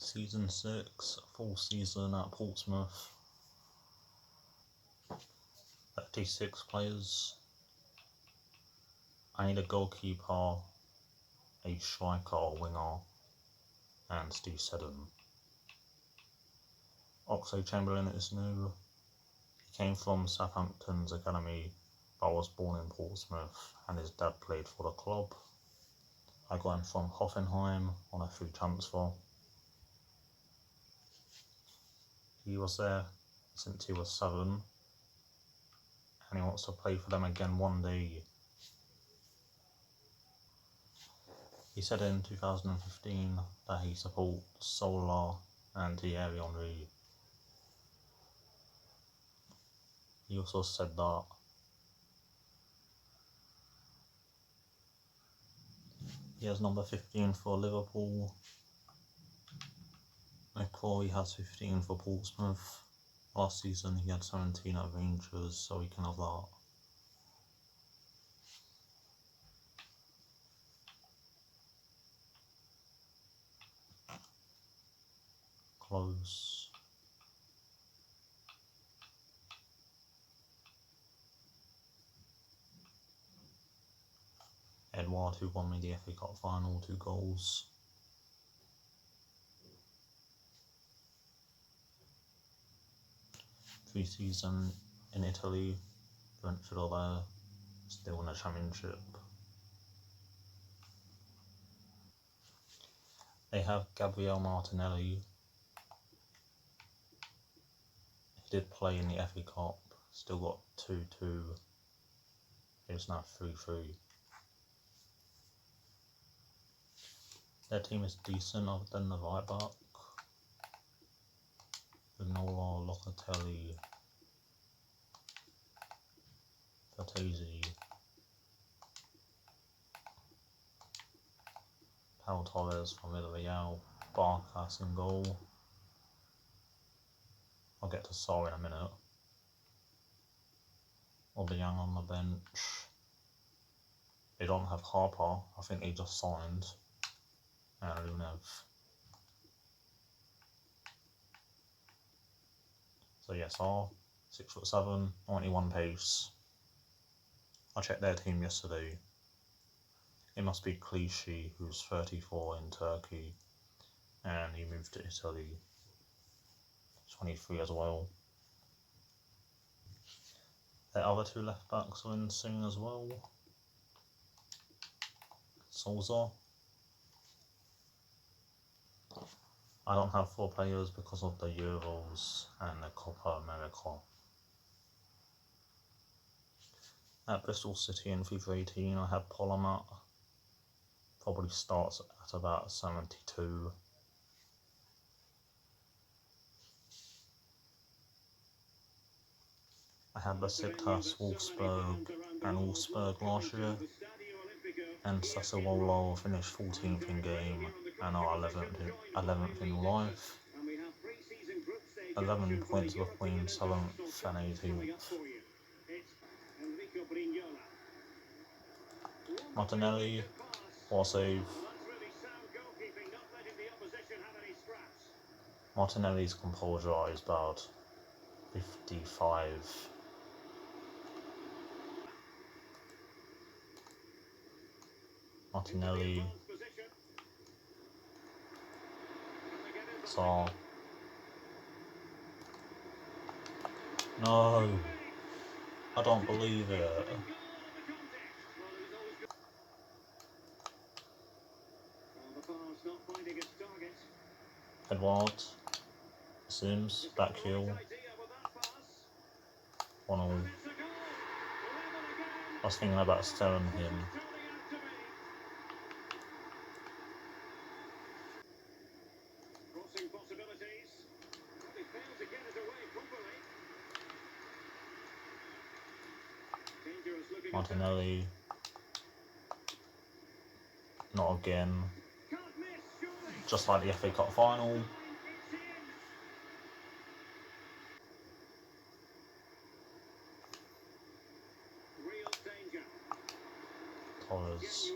Season 6, full season at Portsmouth. 36 players. I need a goalkeeper, a striker or winger, and Steve Seddon. Oxlade-Chamberlain is new. He came from Southampton's academy, but was born in Portsmouth, and his dad played for the club. I got him from Hoffenheim on a free transfer. He was there since he was 7, and he wants to play for them again one day. He said in 2015 that he supports Solar and Thierry Henry. He also said that he has number 15 for Liverpool. McCrory has 15 for Portsmouth. Last season he had 17 at Rangers, so he can have that. Close. Edouard, who won me the FA Cup final, 2 goals. Pre-season in Italy, Brentford are there, still in the Championship. They have Gabriel Martinelli. He did play in the FA Cup, still got 2-2. It's now 3-3. Their team is decent other than the right back. Vinola, Locatelli, Fertesi, Pau Torres from Villarreal, Barkas in goal. I'll get to Sarr in a minute. Aubameyang on the bench. They don't have Harper, I think they just signed. And Lunev. So yes, Sarr, 6'7", 91 pace. I checked their team yesterday. It must be Clichy, who's 34 in Turkey, and he moved to Italy. 23 as well. Their other 2 left backs are insane as well. Souza. I don't have 4 players because of the Euros and the Copa America. At Bristol City in FIFA 18, I had Polomat. Probably starts at about 72. I had Besiktas, Wolfsburg and Wolfsburg last year. And Sassuolo finished 14th in game and are 11th in life. 11 points between 7th and 18th. Martinelli, what a save. Martinelli's composure is about 55. Martinelli, Sarr. No, I don't believe it. Edouard, Sims, back heel. 1-0. I was thinking about selling him. Martinelli. Not again. Just like the FA Cup final. Torres.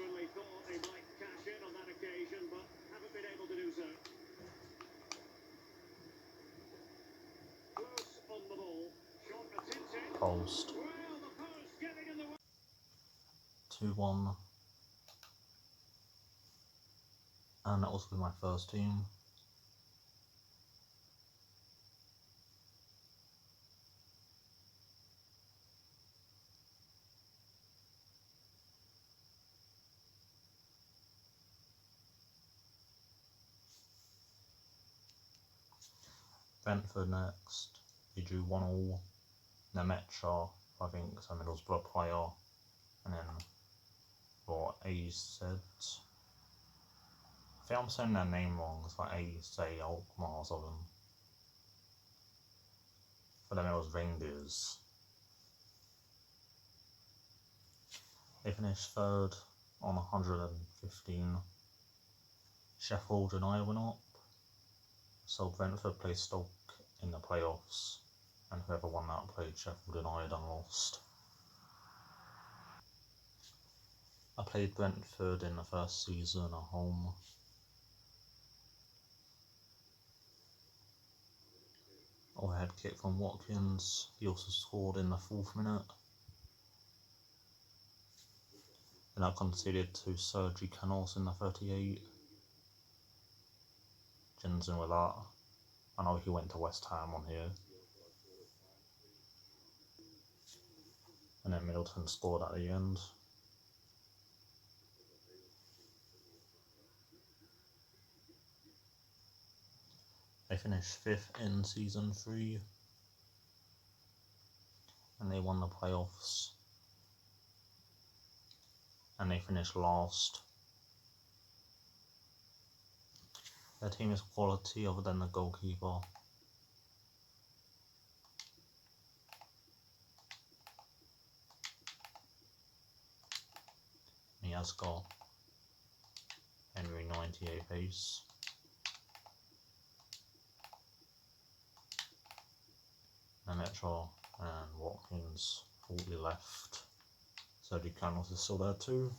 post. 2-1. And that was with my first team. Brentford next. He drew 1-1. Nemecha, I think, is a Middlesbrough player. And then for AZ. I think I'm saying their name wrong. It's like AZ Alkmaar or something. For them it was Rangers. They finished third on 115. Sheffield United went up. So Brentford played Stoke in the playoffs, and whoever won that played Sheffield United and lost. I played Brentford in the first season at home. Overhead kick from Watkins. He also scored in the 4th minute. And I conceded to Sergi Canos in the 38. Jensen with that. I know he went to West Ham on here. And then Middleton scored at the end. They finished 5th in Season 3. And they won the playoffs. And they finished last. Their team is quality other than the goalkeeper. Miazga, Henry 98 pace. Nemecha and Watkins 40 left. Sergi Canos is still there too.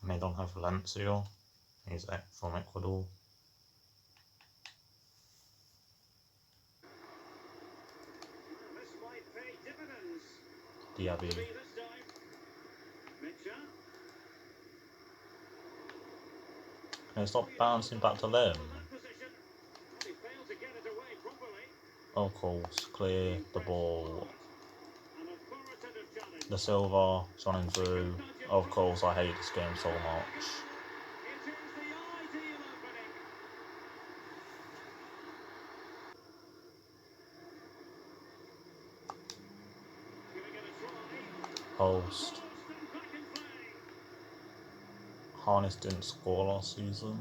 And they don't have Valencia. He's from Ecuador. Diaby. Can I stop bouncing back to them? Of course, clear the ball. The Silva running through. Of course, I hate this game so much. Post. Harness didn't score last season.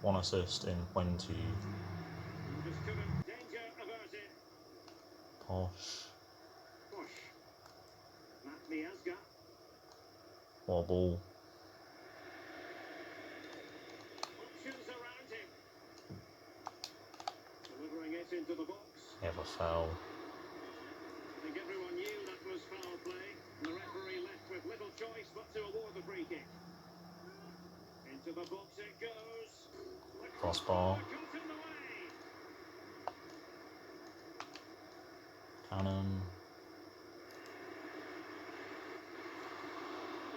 1 assist in 20. Posh. Wobble. Have a foul. I think everyone knew that was foul play, and the referee left with little choice but to award the free kick. Into the box it goes. Crossbar. Cannon.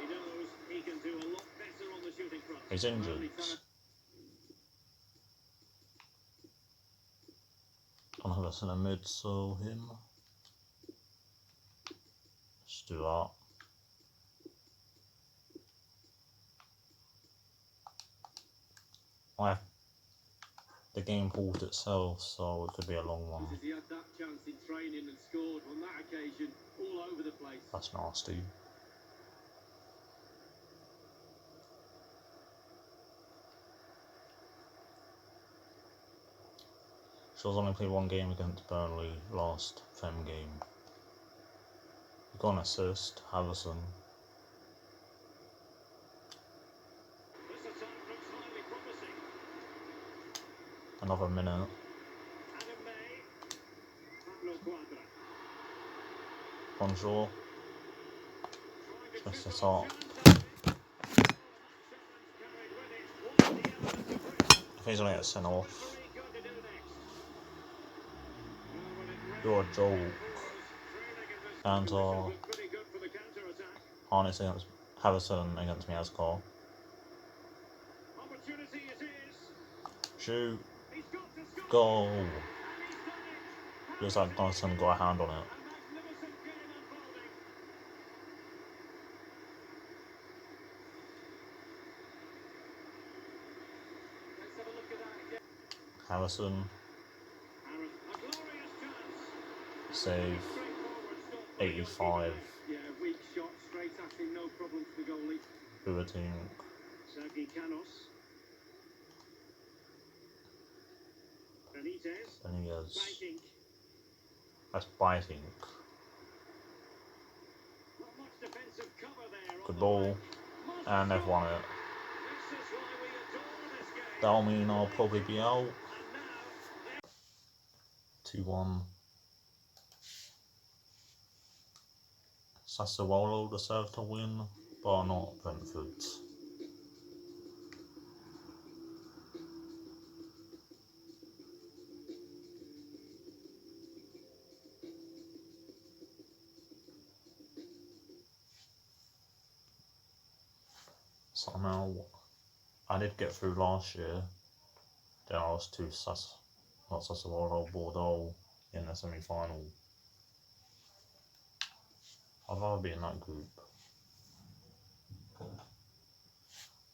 He knows he can do a lot better on the shooting front. He's injured. Don't have us in a mid, so him. Let's do that. The game paused itself, so it could be a long one. He had that chance in training and scored on that occasion, all over the place. That's nasty. Shaw's only played 1 game against Burnley last Fem game. He got an assist, Havison. This attack looks highly promising. Another minute. Adam May. Pablo Quadra. Bonjour. Twist it up. He's gonna get sent off. Referee got to do next. Oh, but it You're a really joke. trailing in this And conditions look pretty good for the counter-attack. Harness against Harrison against me as goal. Opportunity it is. Shoot. He's got to score. Goal. And he's done it. Looks like Dawson got a hand on it. A magnificent game unfolding. Let's have a look at that again. Harrison. A glorious chance. Save. Straightforward stop for the 85. goalkeeper. Yeah, weak shot straight at him, no problem for the goalie. Boateng. Sergi Canos. Benitez. Benitez. Banking. That's biting. Not much defensive cover there. Good ball. And they've won it. This is why we adore this game. That'll mean I'll probably be out. And now 2-1. Sassuolo deserve to win, but not Brentford. Somehow, I did get through last year. Then I was to not Sassuolo, Bordeaux in the semi-final. I'd rather be in that group.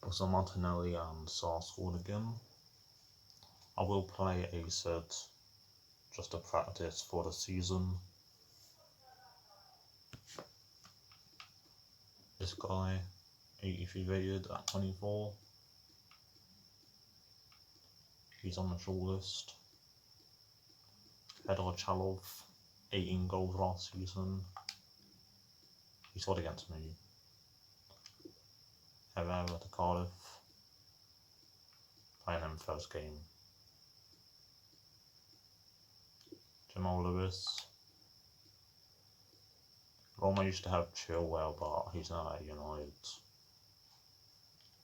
Also, Martinelli and Sarr scored again. I will play a set just to practice for the season. This guy, 83 rated at 24. He's on the shortlist. Fedor Chalov, 18 goals last season. He scored against me. Herrera to Cardiff. Playing him first game. Jamal Lewis. Roma used to have Chilwell, but he's now at United.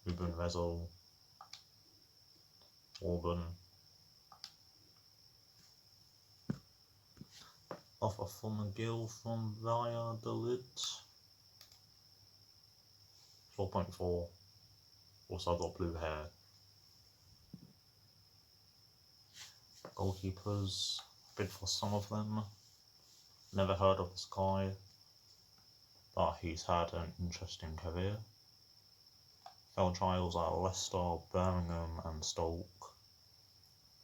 Ruben Rezo. Orban. Offer from McGill from Valladolid. 4.4. Also got blue hair. Goalkeepers. Bid for some of them. Never heard of this guy, but he's had an interesting career. Failed trials at Leicester, Birmingham and Stoke.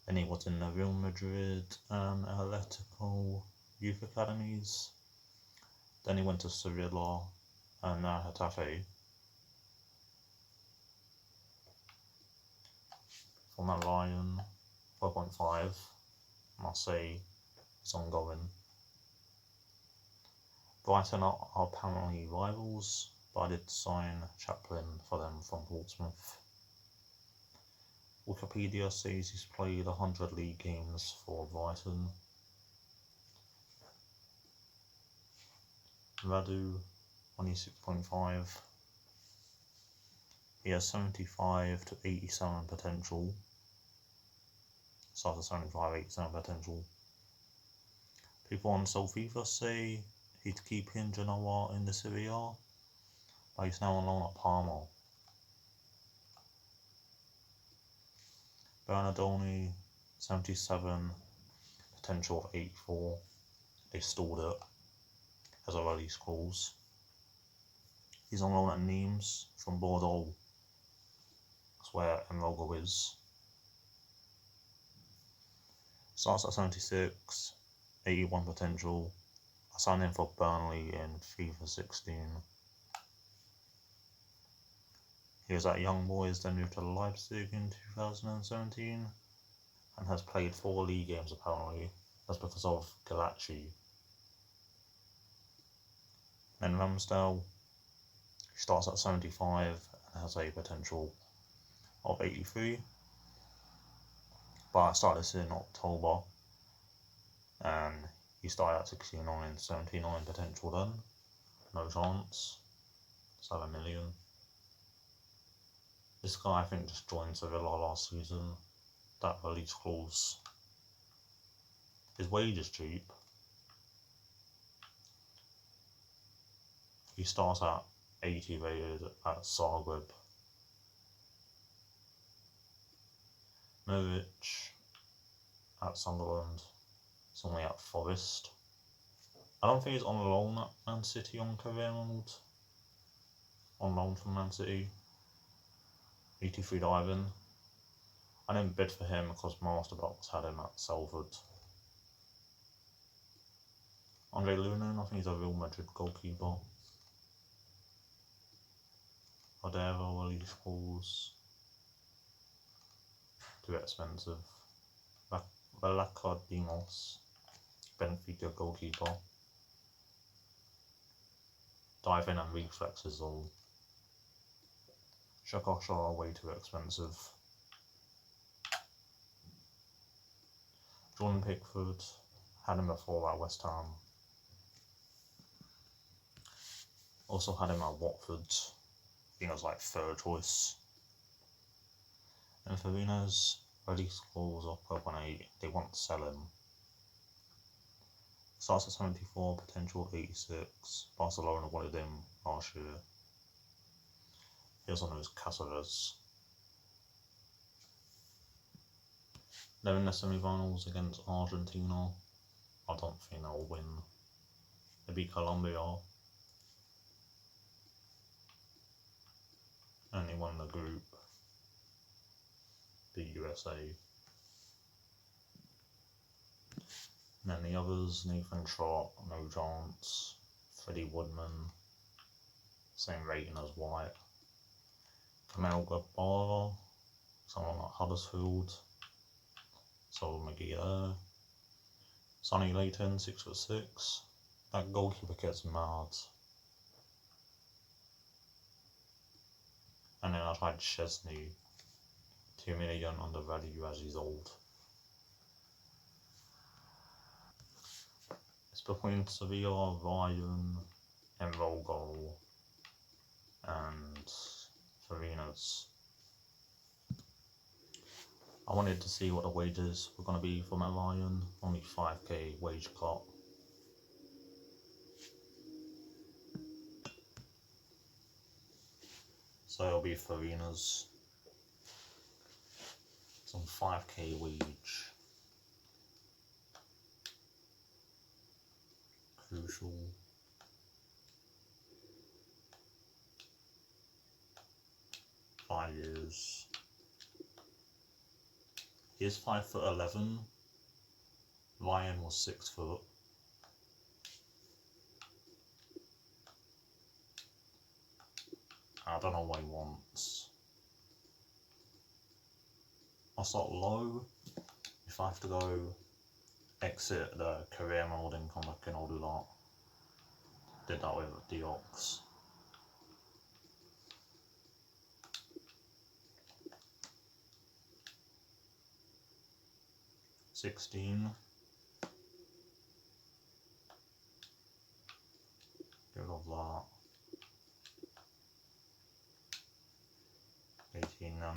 Then he was in the Real Madrid and Atletico youth academies. Then he went to Sevilla and now Getafe. From that Ryan, 4.5. Marseille is ongoing. Brighton are apparently rivals, but I did sign Chaplin for them from Portsmouth. Wikipedia says he's played 100 league games for Brighton. Radu, 26.5. He has 75 to 87 potential. Starts at 75, 87 potential. People on FIFA say he'd keep in Genoa in the Serie A, but he's now on loan at Parma. Bernardoni, 77, potential of 84. They stalled it as a release clause. He's on loan at Nimes from Bordeaux. That's where Enrogo is. Starts at 76, 81 potential. I signed him for Burnley in FIFA 16. He was at Young Boys, then moved to Leipzig in 2017 and has played 4 league games apparently. That's because of Galachi. Then Ramsdale, he starts at 75 and has a potential of 83. But I started this in October and he started at 69, 79 potential then. No chance. 7 million. This guy I think just joined Sevilla last season. that release clause. His wage is cheap. He starts at 80 rated at Zagreb. Muric at Sunderland. It's only at Forest. I don't think he's on loan at Man City on career mode. On loan from Man City. 83 diving. I didn't bid for him because Masterbox had him at Salford. Andre Lunin, I think he's a Real Madrid goalkeeper. Odero release clause. Too expensive. Valakardimos, Benfica goalkeeper. Diving and reflexes all. Shakosha are way too expensive. Jordan Pickford, had him before at West Ham. Also had him at Watford. I think it was like third choice. And Farina's release clause up 12.8. They want to sell him. Starts at 74, potential 86. Barcelona wanted him last year. He also knows Cáceres. They're in the semi-finals against Argentina. I don't think they'll win. They beat Colombia. And they won the group. The USA. And then the others, Nathan Trott, no chance. Freddie Woodman, same rating as White. Kamel Gabara, someone like Huddersfield. So McGee there. Sonny Layton, 6'6". That goalkeeper gets mad. And then I tried Chesney, 2 million undervalue as he's old. It's between Sevilla, Ryan, Envolgo, and Farina's. I wanted to see what the wages were going to be for Matt Ryan. Only 5k wage cut. So it'll be Farina's. It's on 5k wage. Crucial. Five years. He is 5'11". Ryan was 6 foot. I don't know what he wants. I'll start low. If I have to go exit the career mode and come back in, I'll do that. Did that with Deox. $16. Get rid of that. 18 then.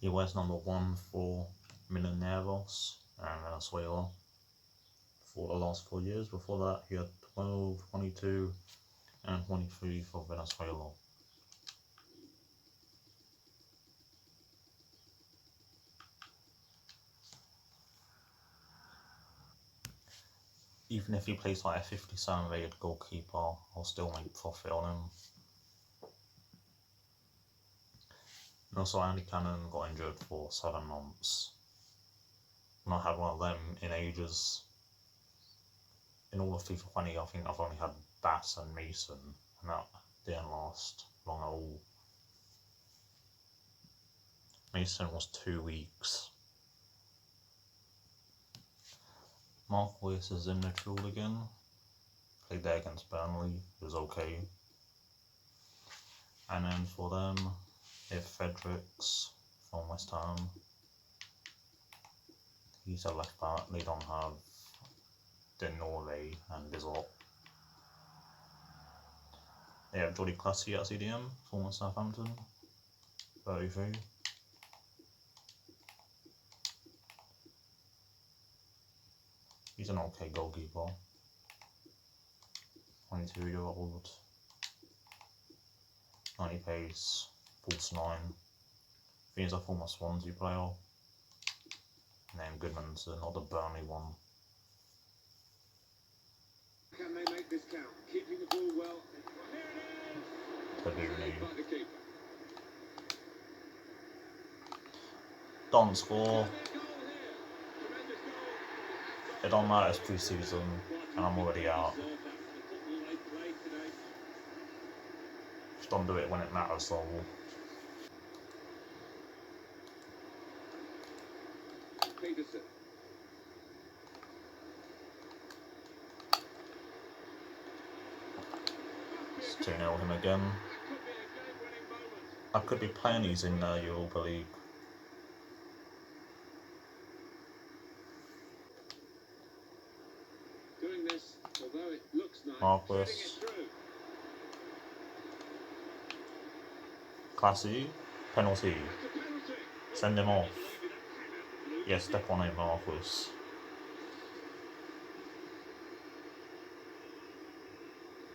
He wears number 1 for Millonarios and Venezuela for the last 4 years. Before that, he had 12, 22, and 23 for Venezuela. Even if he plays like a 57 rated goalkeeper, I'll still make profit on him. And also, Andy Cannon got injured for 7 months. Not had one of them in ages. In all of FIFA 20, I think I've only had Bass and Mason, and that didn't last long at all. Mason was 2 weeks. Mark Weiss is in midfield again. Played there against Burnley, it was okay. And then for them, they have Fredericks from West Ham. He's a left back. They don't have Denore and Bizot. They have Jordi Classy at CDM, former Southampton, 33. He's an okay goalkeeper. 22-year-old. 90 pace, pulse 9. I think he's a former Swansea player. Named Goodmanson, not the Burnley one. Can they make this count? Keeping the ball well. Here it is. Don't score. It don't matter, it's pre-season and I'm already out. Just don't do it when it matters though. Peterson. It's 2-0 him again. I could be playing these in Europa League. Doing this, although it looks nice. Marquis. Classy. Penalty. Send him off. Yeah, step on him, Marquis.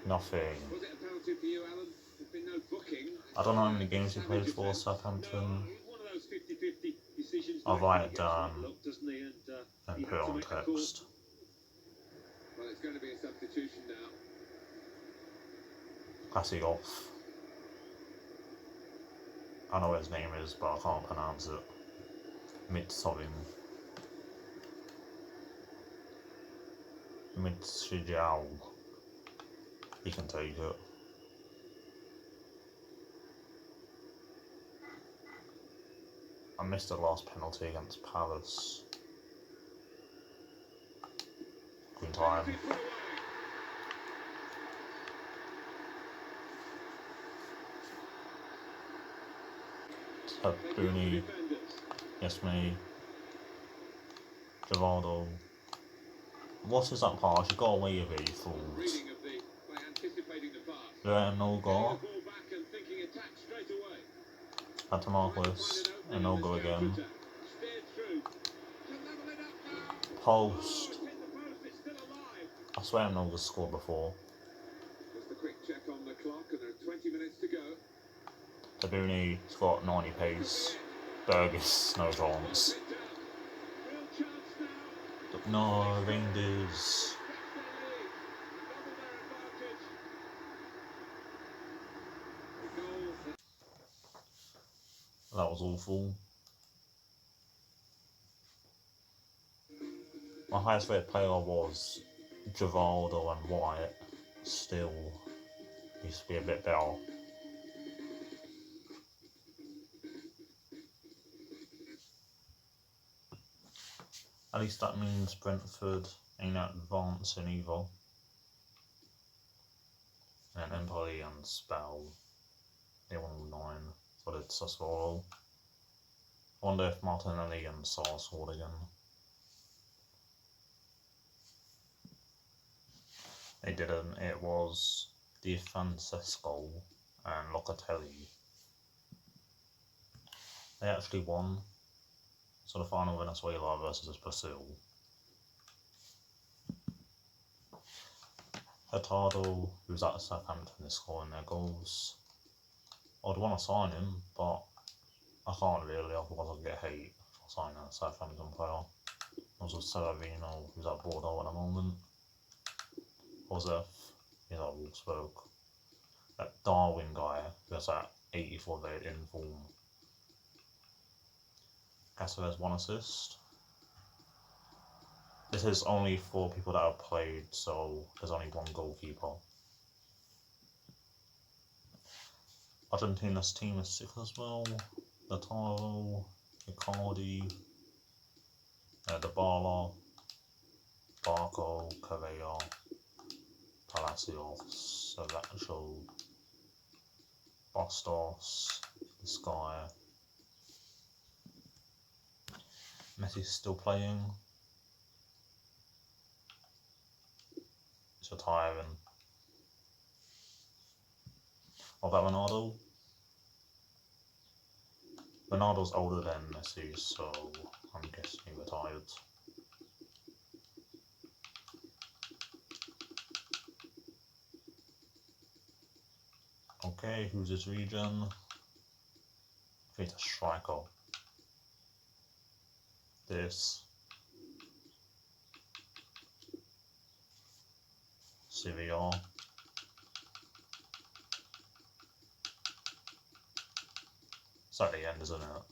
Nothing. Was it a penalty for you, Alan? There's been no booking. I don't know how many games he played for Southampton. I'll write it down and put it on text. Well, it's going to be a substitution now. Classy off. I know what his name is, but I can't pronounce it. Mitsovin. Mitshijiao. He can take it. I missed the last penalty against Palace. Good time. Booney. Yes, me. Givaldo. What is that pass? You got away with it, you fools. Let him no go. Had to Marquis. And no go again. Post. I swear Noga scored before. Just a quick check on the clock, and there are 20 minutes to go. Tabuni, got 90 pace. Burgess, no chance. No, Rangers. That was awful. My highest rated player was Givaldo and Wyatt. Still needs to be a bit better. At least that means Brentford ain't advancing either. And Empoli and Spell, they won all 9. So did Sassuolo. I wonder if Martinelli and Sarr scored again. They didn't. It was Di Francesco and Locatelli. They actually won. So the final Venezuela versus Brazil. Hurtado, who's at Southampton, is scoring their goals. I'd want to sign him, but I can't really, otherwise I'll get hate for signing a Southampton player. Also Salavino, who's at Bordeaux at the moment. Josef, he's at Wolfsburg. That Darwin guy, who has that 84 rate in form. Cáceres 1 assist. This is only for people that have played, so there's only 1 goalkeeper. Argentina's team is sick as well. Lautaro, Icardi, Dybala, Barco, Correa, Palacios, Sergio, Bastos, this guy, Messi's still playing. He's retiring. What about Ronaldo? Ronaldo's older than Messi, so I'm guessing he retired. Okay, who's his region? I think it's a striker. This. Sevilla. It's at the end, isn't it?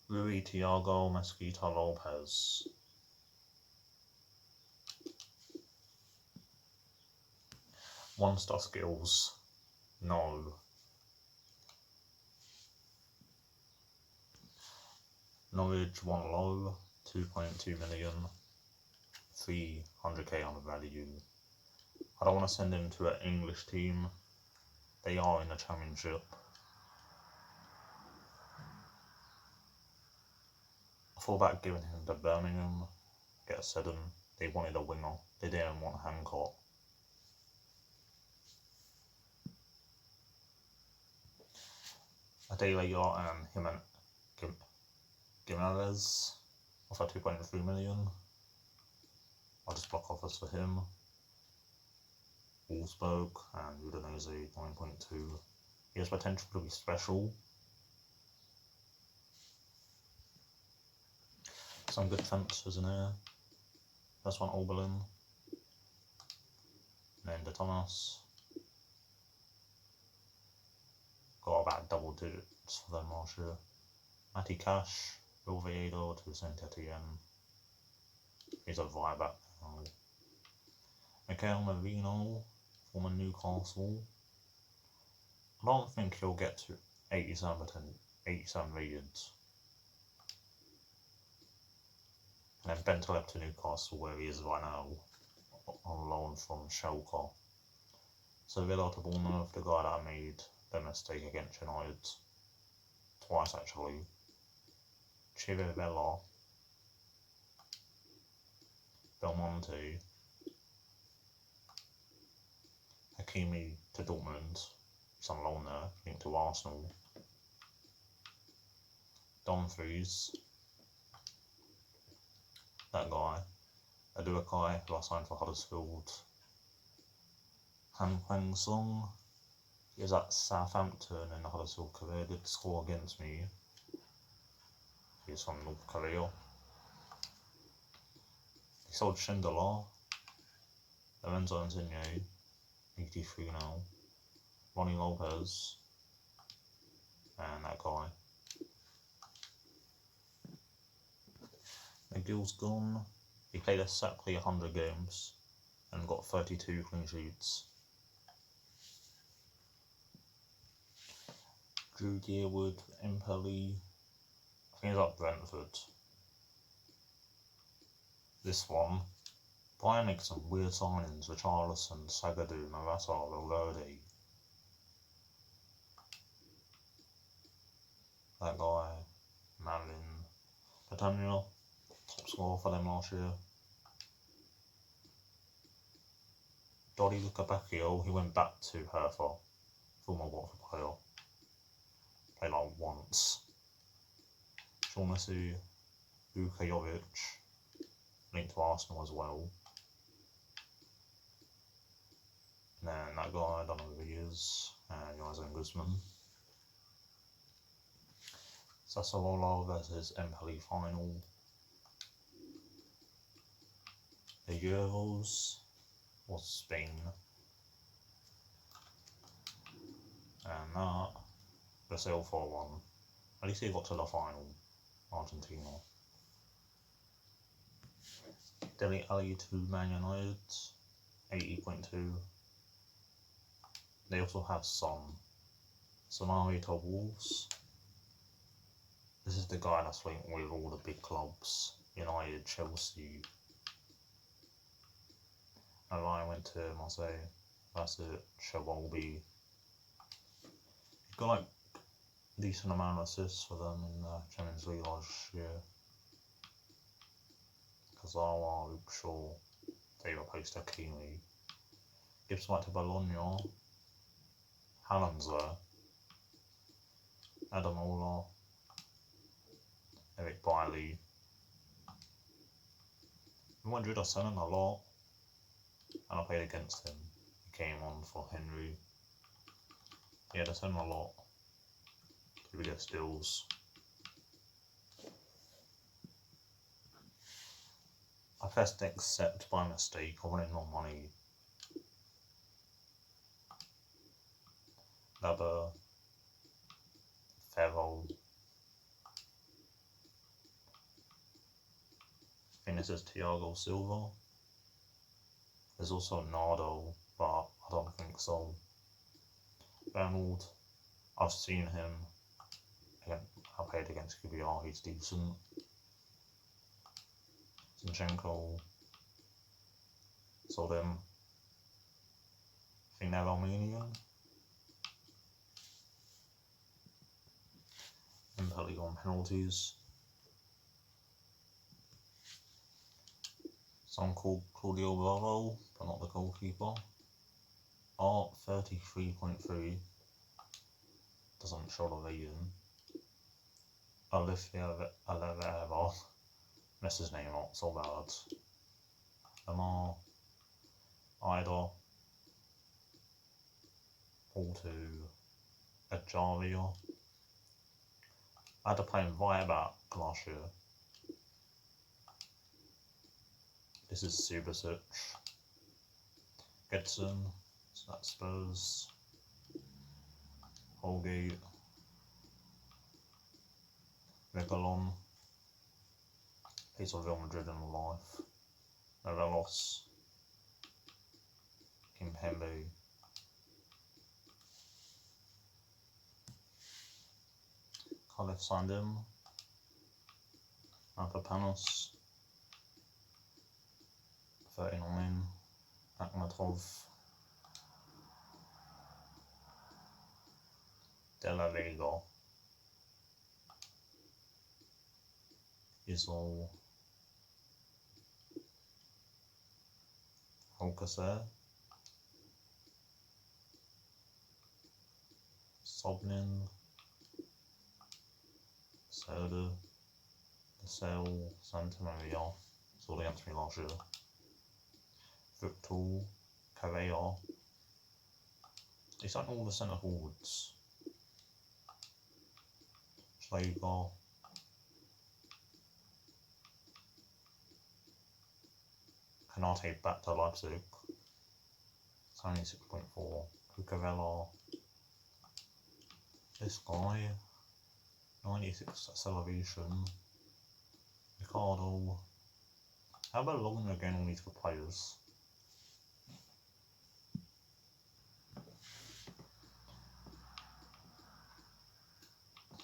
Rui Tiago Mesquita Lopez. One-star skills. No. Norwich 1 low. 2.2 million. 300k on the value. I don't want to send him to an English team. They are in the Championship. I thought about giving him to Birmingham. Get said them. They wanted a winger. They didn't want Hancock. A day later, him and Gimenez offer 2.3 million. I'll just block offers for him. Wolfsburg and Udinese 9.2. He has potential to be special. Some good transfers in here. First one, Oberlin. Then De Thomas. Got about double digits for them last year. Matty Cash, Oviedo to Saint Etienne. He's a vibe back now. Mikel Merino, former Newcastle. I don't think he'll get to 87 rated. And then Bentaleb to Newcastle, where he is right now, on loan from Schalke. So Villa to Bournemouth, the guy that made the mistake against United. Twice actually. Chivivella. Belmonte. Hakimi to Dortmund. He's on loan there, linked to Arsenal. Dumfries. That guy. Aduakai, who I signed for Huddersfield. Han Kwang Song. He was at Southampton in the Huddersfield career, did score against me. He's from North Korea. He sold Schindler. Lorenzo Insigne, 83 now. Ronnie Lopez. And that guy. McGill's gone. He played exactly 100 games and got 32 clean sheets. Drew Gearwood, Empoli. I think he's at Brentford. This one. Brian makes some weird signings. Richarlison, Sagadu, Morata, Valverde. That guy. Malin. Catania. Top scorer for them last year. Dodi Lucabacchio, he went back to Hertha. Former Watford player. Played like once. Shaughnessy, Bukajovic, linked to Arsenal as well. And then that guy, I don't know who he is, Jonathan Guzman. Sassuolo versus Empoli final. The Euros was Spain. And that, Brazil 4-1. At least he got to the final. Argentina. Dele Alli to Man United, 80.2. They also have Son. Sonari to Wolves. This is the guy that's linked with all the big clubs. United, Chelsea. Ryan went to Marseille. That's it. Shawobi. You've got like decent amount of assists for them in the Champions League last year. Kazawa, Luke Shaw, they replaced Hakimi. Gibbs back to Bologna. Haaland's there. Adamola. Eric Bailey. Madrid are selling a lot, and I played against him. He came on for Henry. Yeah, they're selling a lot. Did we get steals? I pressed accept by mistake. I wanted more money. Laba. Ferro. I think this is Thiago Silva. There's also Nardo, but I don't think so. Bernald, I've seen him. Again, I played against QBR, he's decent. Zinchenko, sold him. I think they're Armenian. Impelling on penalties. Some called Claudio Bravo, but not the goalkeeper. Art 33.3. Doesn't show the rating. Olivera. Messed his name up, so bad. Lamar. Ida. All to Ajaria. I had to play him right back last year. This is Subasic. Gedson. So that's Spurs. Holgate. Regalon. Plays for Real Madrid in real life. Morelos. Kimpembe. Cardiff signed him. Papanos. 39. Akhmatov. De La Vega. Isol. Alcacer. Sobnin. Soda. Lascelles. Santa Maria. Saw against me last year. Victor. Correa. He's like all the centre forwards. Schläger. Canate back to Leipzig. It's only 6.4. Cucurella. This guy. 96 acceleration. Ricardo. How about logging again on these for players?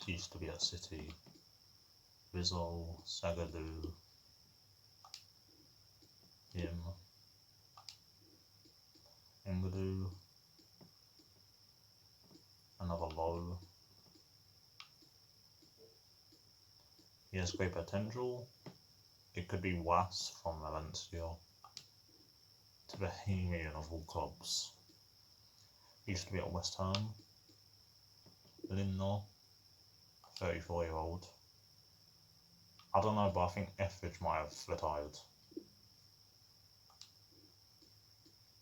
He used to be at City. Rizzo, Sagadu. Him. Engadu. Another low. He has great potential. It could be Was from Valencia to Bohemian of all clubs. He used to be at West Ham. Linna, 34-year-old. I don't know, but I think Etheridge might have retired.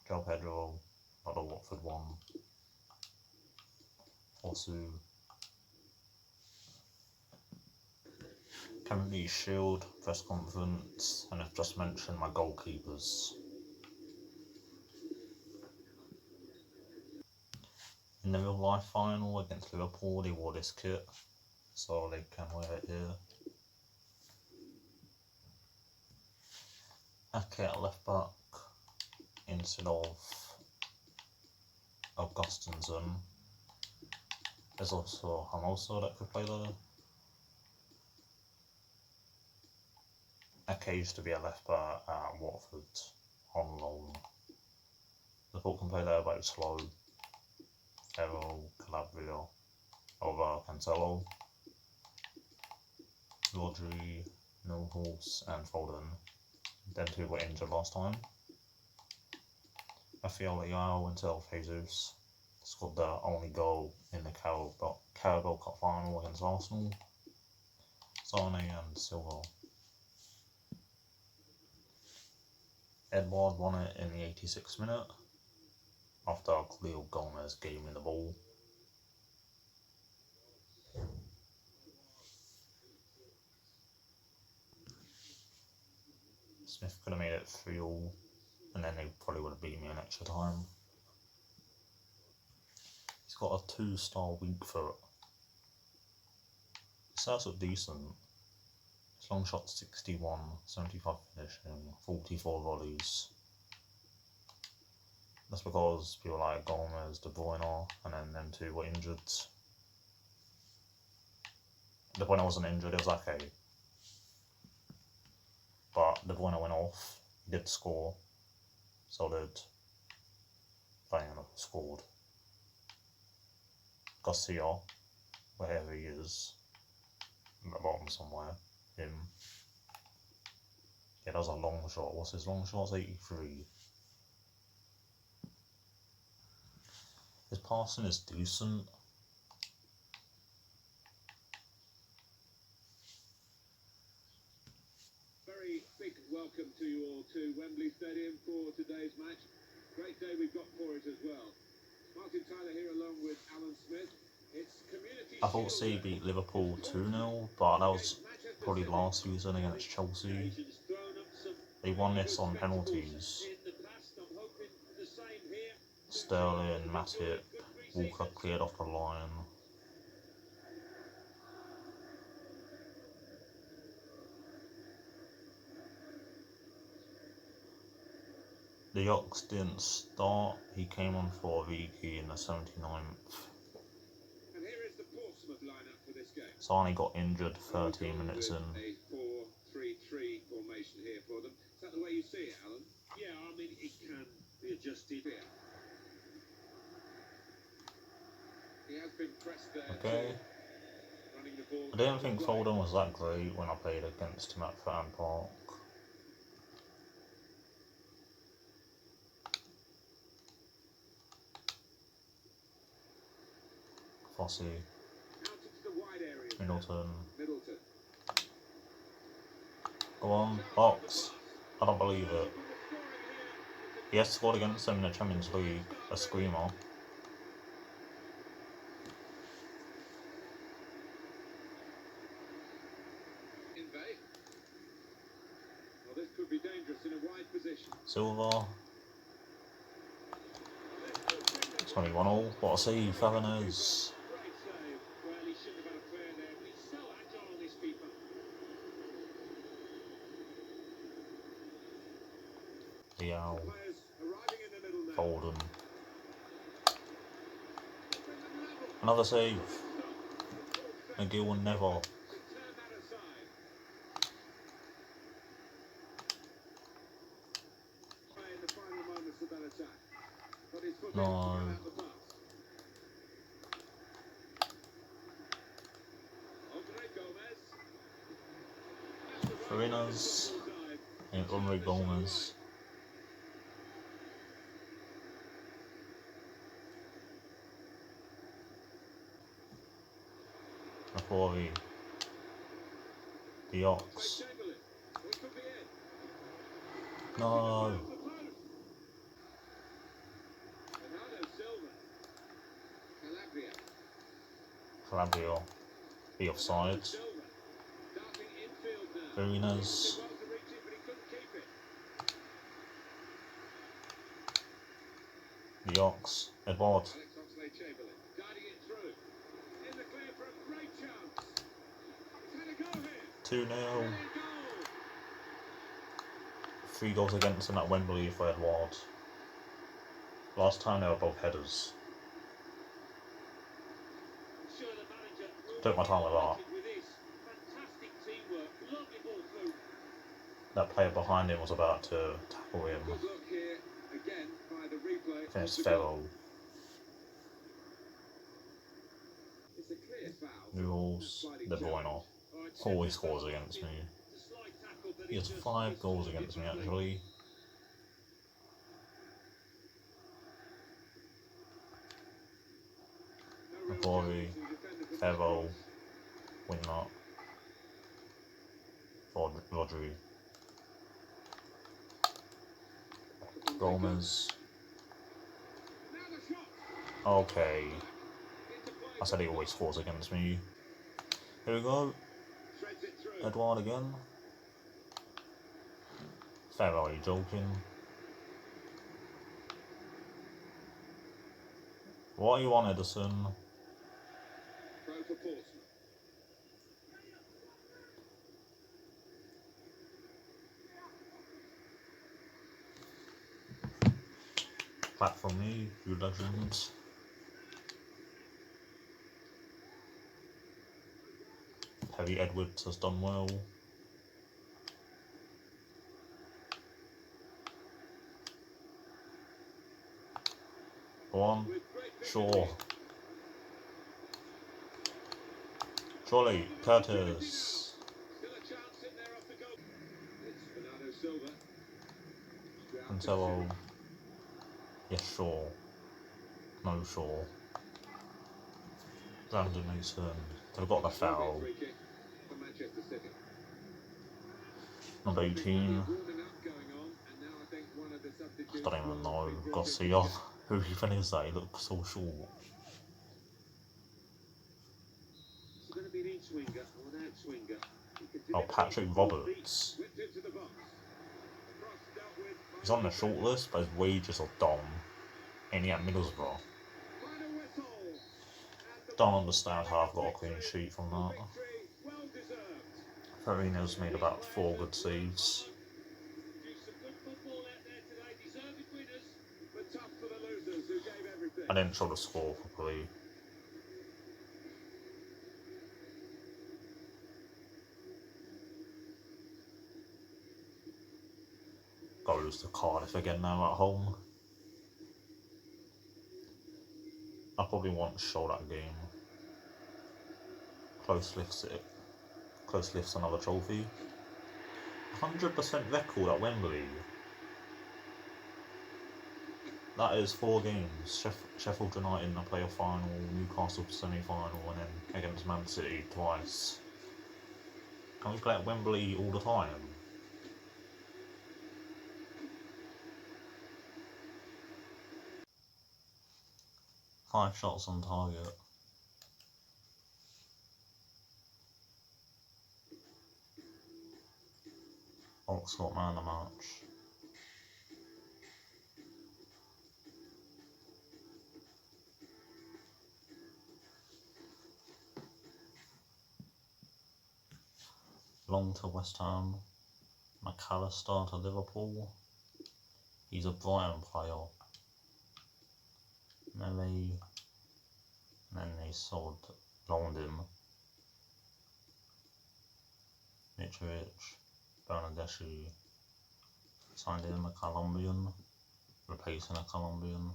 Joe Pedro, not the Watford one. Fosu. Community Shield, press conference, and I've just mentioned my goalkeepers. In the real life final against Liverpool, they wore this kit, so they can wear it here. Ake at left back instead of Augustinson. There's also Hamoso that could play there. Ake used to be a left back at Watford on loan. The ball can play there, but it's slow. Ferro, Calabria. over Cancelo, Rodri, Milhorse and Foden. Them two were injured last time. Rafael Leao and Self Jesus scored their only goal in the Carabao Cup final against Arsenal. Sane and Silva. Edouard won it in the 86th minute after Khalil Gomez gave him the ball. Smith could have made it 3-3, and then they probably would have beat me in extra time. He's got a 2-star weak foot. His stats look decent. His long shot 61, 75 finishing, 44 volleys. That's because people like Gomez, De Bruyne, and then them two were injured. De Bruyne wasn't injured, it was okay. But De Bruyne went off, he did score, so did Diana scored. Garcia, wherever he is, at the bottom somewhere, him. Yeah, that was a long shot. What's his long shot? 83. His passing is decent. Very big welcome to you all to Wembley Stadium for today's match. Great day we've got for it as well. Martin Tyler here along with Alan Smith. It's community. I thought City beat Liverpool 2-0, but that was probably last season against Chelsea. They won this on penalties. Sterling, Matip, Walker cleared off the line. The Ox didn't start, he came on for Viki in the 79th. And here is the Portsmouth lineup for this game. Sane got injured 13 minutes in. A 4-3-3 formation here for them. Is that the way you see it, Alan? Yeah, I mean, it can be adjusted here. He has been pressed there. Okay. Running the ball. I didn't think Foden was that great when I played against him at Fratton Park. Fossey, Out into the wide area. Middleton. Middleton. Go on, Ox. I don't believe it. He has scored against them in the Champions League, a screamer. Invade. Well, this could be dangerous in a wide position. Silva. 21-all. What a save, Fabinez. Great save. Well, he shouldn't have had a player there, but he's so agile, this keeper. Leao, Players arriving in the middle now. Foden. Another save. McGill and Neville. To turn that aside. Play in the final moments of that attack. But his foot No. able to get out the pass. Andre Gomez. That's the right Farinas football dive. and Andre Gomez. Napoli. The Ox. Chamberlain. We could be in. No. Bernardo Silva. Calabria. Calabria. Be offside. Silva. Darting infield now. Farinas. Well to reach it, but he couldn't keep it. The Ox. Edward. Alex Oxlade-Chamberlain guiding it through. In the clear for a great chance. He's had a go here. 2-0. Brilliant goal. 3 goals against him at Wembley for Edward. Last time they were both headers. I'm sure the manager will Took my time with that. with this. Fantastic teamwork. Lovely ball through. That player behind him was about to tackle him. Good look here again by the replay. I think it's of the goal. Ferro. It's It's a clear foul. Newell's, De Bruyne. Always scores against me. He has 5 goals against me actually. Macquarie, Ferro, Winlock, Rodri, Gomez. Okay. I said he always scores against me. Here we go. Edouard again. Ferro, are you joking? What are you on, Edison? Throw for Portsmouth. Clap from me, you legends. Harry Edwards has done well. Go on. Sure. Surely, Curtis. Still a chance in there off the goal. It's Bernardo Silva. Cancelo. Yes, sure. No, sure. Brandon Mason. They've got the foul. Free kick for Manchester City. Number 18. I don't even know. Garcia. Who even is that? He looks so short. Oh, Patrick Roberts. He's on the short list, but his wages are dumb. And he at Middlesbrough. Don't understand how I've got a clean sheet from that. Farina's made about 4 good saves. I didn't show the score properly. Goes to Cardiff again now at home. I probably won't show that game. Close lifts another trophy. 100% record at Wembley. That is 4 games. Sheffield United in the playoff final, Newcastle semi-final, and then against Man City twice. Can we play at Wembley all the time? Five shots on target. Oxford man of the match. Long to West Ham. McAllister to Liverpool. He's a Brighton player. And then they loaned him. Mitrovic, Bernadeschi, signed him a Colombian, replacing a Colombian.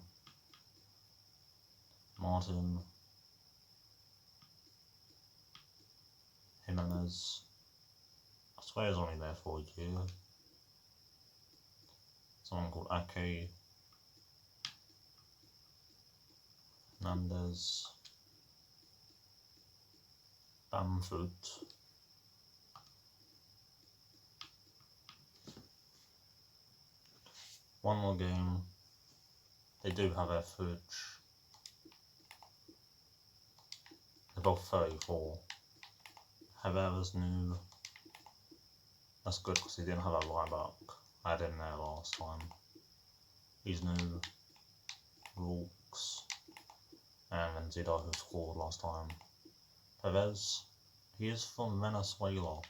Martin, Jimenez. I swear he's only there for a year. Someone called Ake. Hernandez. Bamford. One more game. They do have Etheridge. They're both 34. Herrera's new. That's good because he didn't have a right back. I had him there last time. He's new. Rooks. And then Zidane, who scored last time. Perez. He is from Venezuela.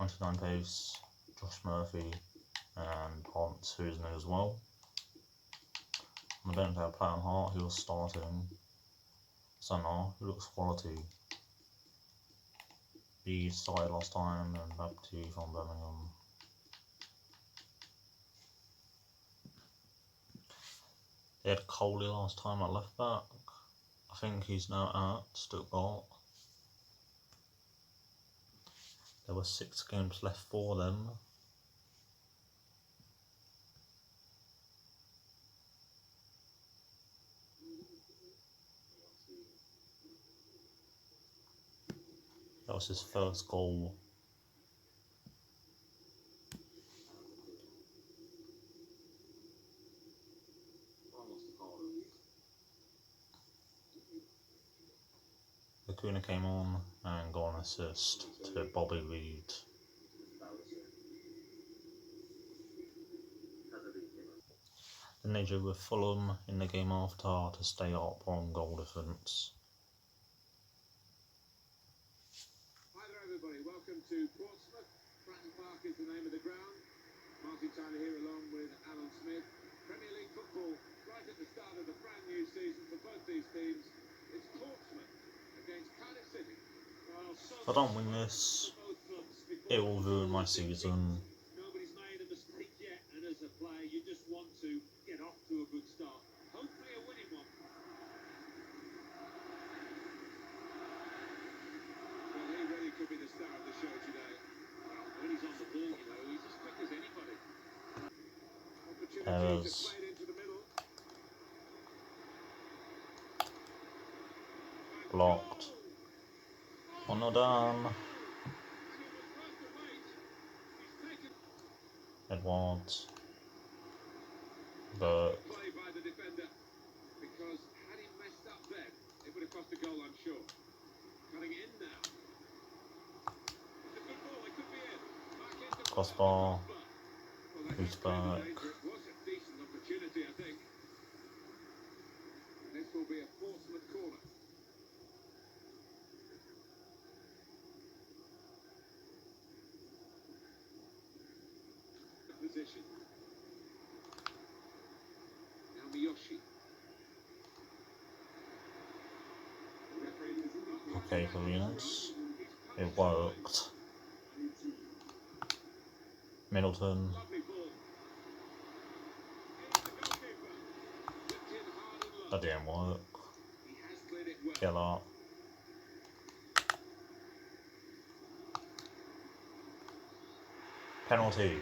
99 pace. Josh Murphy. And Ponce, who's new as well. On the bench, I have Platinum Hart, who was starting. Sana, who looks quality. He started last time, and Baptiste from Birmingham. They had Coley last time at left back. I think he's now at Stuttgart. There were 6 games left for them. That was his first goal. Lacuna came on and got an assist to Bobby Reed. Then they drew with Fulham in the game after to stay up on goal difference. Hi there everybody, welcome to Portsmouth. Fratton Park is the name of the ground. Martin Tyler here along with Alan Smith. Premier League football right at the start of the brand new season for both these teams. It's Portsmouth against Cardiff City. If I don't win this, it will ruin my season. Nobody's made a mistake yet, and as a player you just want to get off to a good start. Hopefully a winning one. Well, he really could be the star of the show today. Well, when he's on the ball, you know, he's as quick as anybody. Opportunity to play it into the middle. Blocked. One not done. Edwards. But Play by the defender, because had he messed up then, it would have cost a goal, I'm sure. Cutting it in now. It's a good ball, it could be in. Back into crossbar. Well, Who's back? it was a decent opportunity, I think. And this will be a Portsmouth corner. Position. Now Miyoshi. Okay, Koreans. It worked. Middleton. Lovely ball. That didn't work. He has cleared it well. Keller. Penalty.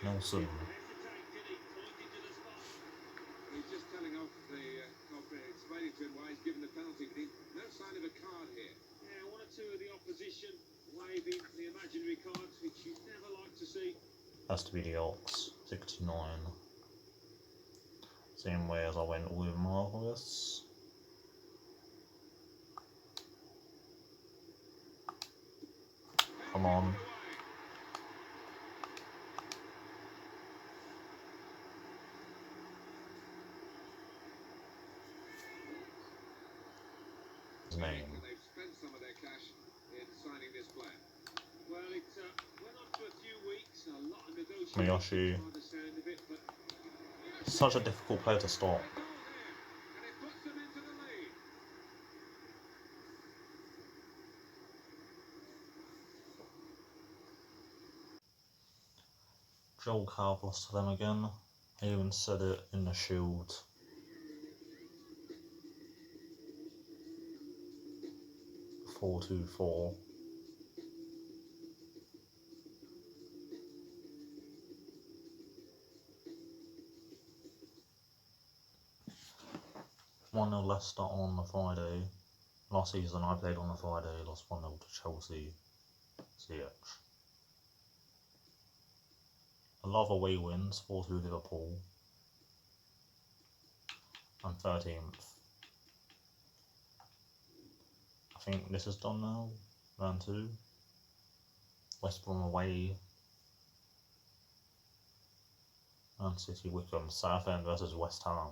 Nelson. He's just telling off the explaining to him why he's given the penalty, but no sign of a card here. Yeah, one or two of the opposition waving the imaginary cards, which you never like to see. Has to be the Ox. 69. Same way as I went with Marvelous. Come on. His name. They've spent some of their cash in signing this player. Well, it went on for a few weeks, a lot of negotiations. Miyoshi. Such a difficult player to stop. And it puts them into the lead. Joel Carve lost to them again. I even said it in the Shield. Four 4-2-4. One 0 Leicester on the Friday. Last season I played on the Friday, lost 1-0 to Chelsea. CH. A lot of away wins, 4-2 Liverpool. I'm 13th. I think this is done now. Round 2. West Brom away. Man City, Wickham, Southend versus West Ham.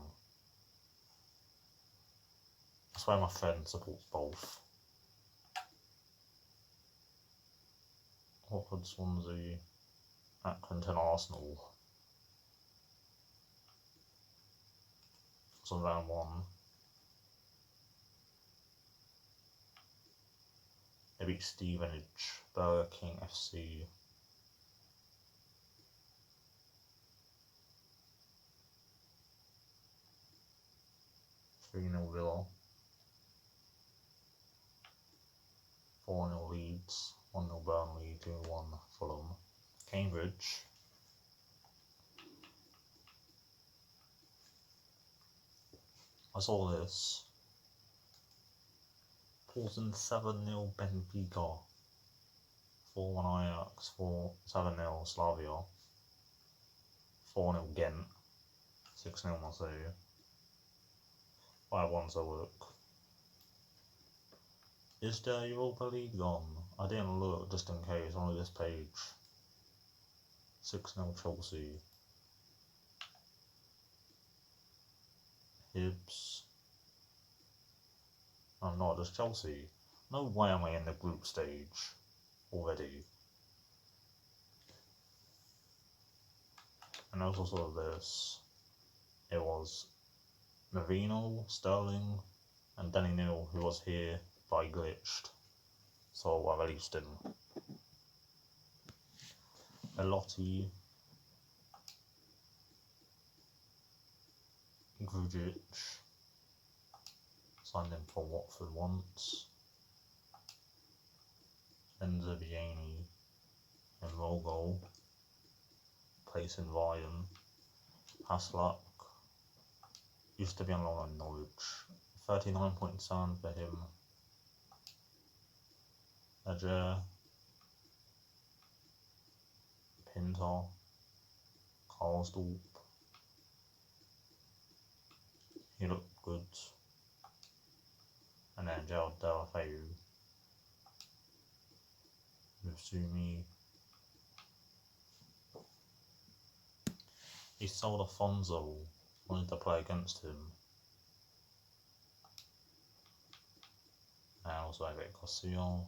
I swear my friend supports both. Watford, Swansea, Accrington, Arsenal. It's on round 1. They beat Stevenage, Burger King FC. 3-0 Villa, 4-0 Leeds, 1-0 Burnley, 2-1 Fulham. Cambridge, I saw this. Portsmouth 7-0 Benfica, 4-1 Ajax, 7-0 Slavia, 4-0 Ghent, 6-0 Marseille, 5-1 Zurich. Is there Europa League on? I didn't look just in case, only this page. 6-0 Chelsea. Hibs. I'm not just Chelsea. No way am I in the group stage already. And also saw this. It was Marino, Sterling, and Danny Neal, who was here but I glitched, so I released him. Belotti, Grujic, signed him for Watford once, Enzabiani, and Rogo, place in Ryan, Haslak, used to be on loan at Norwich, 39.7 for him. Ajer, Pintar, Karlsdorp, he looked good. And then Gerald Delafeu, Musumi. He sold Afonso, wanted to play against him. And also Eric Cosillon.